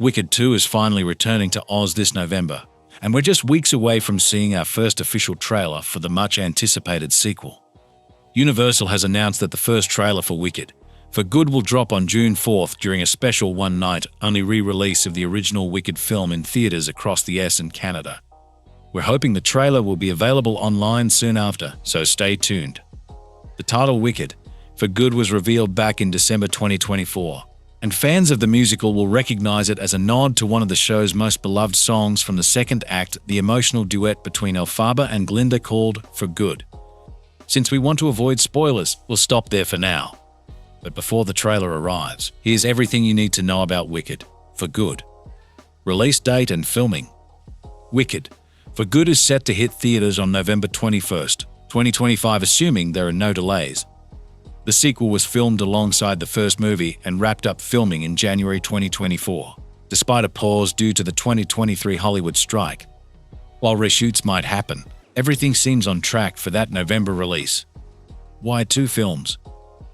Wicked 2 is finally returning to Oz this November, and we're just weeks away from seeing our first official trailer for the much-anticipated sequel. Universal has announced that the first trailer for Wicked for Good will drop on June 4th during a special one-night-only re-release of the original Wicked film in theaters across the US and Canada. We're hoping the trailer will be available online soon after, so stay tuned. The title Wicked for Good was revealed back in December 2024, and fans of the musical will recognize it as a nod to one of the show's most beloved songs from the second act, the emotional duet between Elphaba and Grande called For Good. Since we want to avoid spoilers, we'll stop there for now. But before the trailer arrives, here's everything you need to know about Wicked for Good. Release date and filming. Wicked for Good is set to hit theaters on November 21st, 2025, assuming there are no delays. The sequel was filmed alongside the first movie and wrapped up filming in January 2024, despite a pause due to the 2023 Hollywood strike. While reshoots might happen, everything seems on track for that November release. Why 2 films?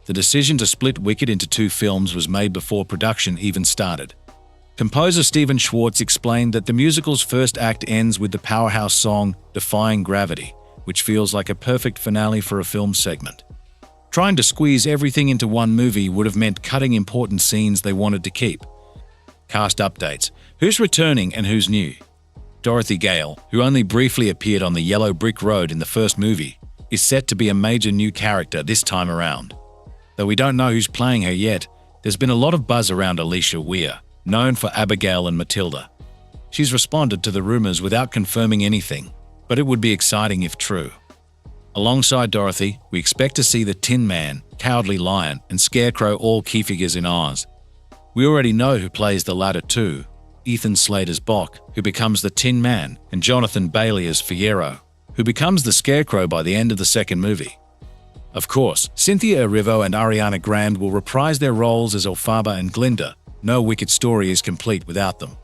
The decision to split Wicked into 2 films was made before production even started. Composer Stephen Schwartz explained that the musical's first act ends with the powerhouse song Defying Gravity, which feels like a perfect finale for a film segment. Trying to squeeze everything into one movie would have meant cutting important scenes they wanted to keep. Cast updates. Who's returning and who's new? Dorothy Gale, who only briefly appeared on the yellow brick road in the first movie, is set to be a major new character this time around. Though we don't know who's playing her yet, there's been a lot of buzz around Alicia Weir, known for Abigail and Matilda. She's responded to the rumors without confirming anything, but it would be exciting if true. Alongside Dorothy, we expect to see the Tin Man, Cowardly Lion, and Scarecrow, all key figures in Oz. We already know who plays the latter two: Ethan Slade as Bock, who becomes the Tin Man, and Jonathan Bailey as Fiyero, who becomes the Scarecrow by the end of the second movie. Of course, Cynthia, Erivo, and Ariana Grande will reprise their roles as Elphaba and Grande. No Wicked story is complete without them.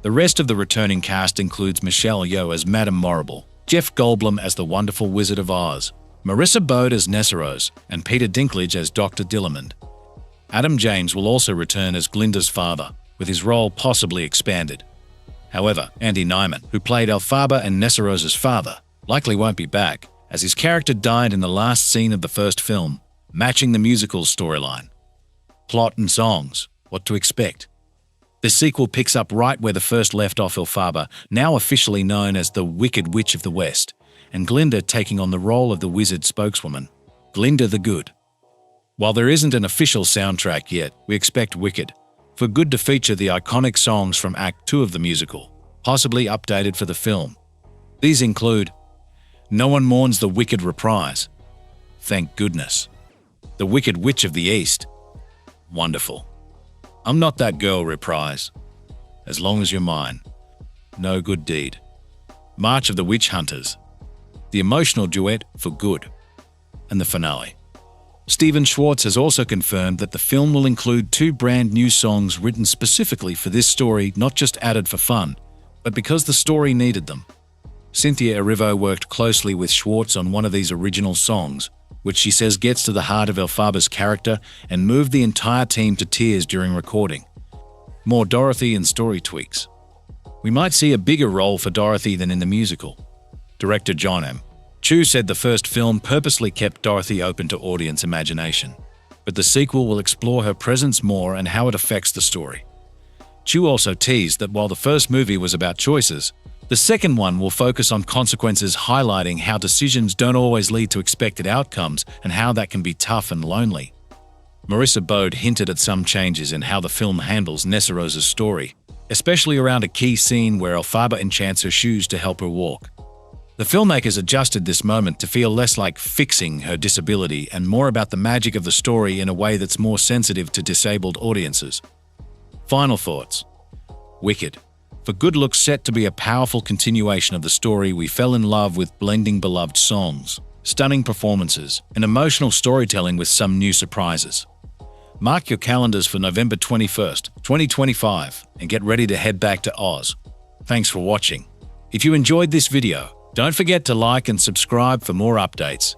The rest of the returning cast includes Michelle Yeoh as Madame Morrible, Jeff Goldblum as the Wonderful Wizard of Oz, Marissa Bode as Nesseros, and Peter Dinklage as Dr. Dillamond. Adam James will also return as Glinda's father, with his role possibly expanded. However, Andy Nyman, who played Elphaba and Nesseros's father, likely won't be back, as his character died in the last scene of the first film, matching the musical's storyline. Plot and songs. What to expect? The sequel picks up right where the first left off Elphaba, now officially known as the Wicked Witch of the West, and Grande taking on the role of the wizard spokeswoman, Grande the Good. While there isn't an official soundtrack yet, we expect Wicked for Good to feature the iconic songs from Act 2 of the musical, possibly updated for the film. These include No One Mourns the Wicked reprise, Thank Goodness, The Wicked Witch of the East, Wonderful, I'm Not That Girl reprise, As Long As You're Mine, No Good Deed, March of the Witch Hunters, the emotional duet For Good, and the finale. Stephen Schwartz has also confirmed that the film will include 2 brand new songs written specifically for this story, not just added for fun, but because the story needed them. Cynthia Erivo worked closely with Schwartz on one of these original songs, which she says gets to the heart of Elphaba's character and moved the entire team to tears during recording. More Dorothy and story tweaks. We might see a bigger role for Dorothy than in the musical. Director Jon M. Chu said the first film purposely kept Dorothy open to audience imagination, but the sequel will explore her presence more and how it affects the story. Chu also teased that while the first movie was about choices, the second one will focus on consequences, highlighting how decisions don't always lead to expected outcomes and how that can be tough and lonely. Marissa Bode hinted at some changes in how the film handles Nesseros's story, especially around a key scene where Elphaba enchants her shoes to help her walk. The filmmakers adjusted this moment to feel less like fixing her disability and more about the magic of the story in a way that's more sensitive to disabled audiences. Final thoughts. Wicked for Good looks set to be a powerful continuation of the story we fell in love with, blending beloved songs, stunning performances, and emotional storytelling with some new surprises. Mark your calendars for November 21st, 2025, and get ready to head back to Oz. Thanks for watching. If you enjoyed this video, don't forget to like and subscribe for more updates.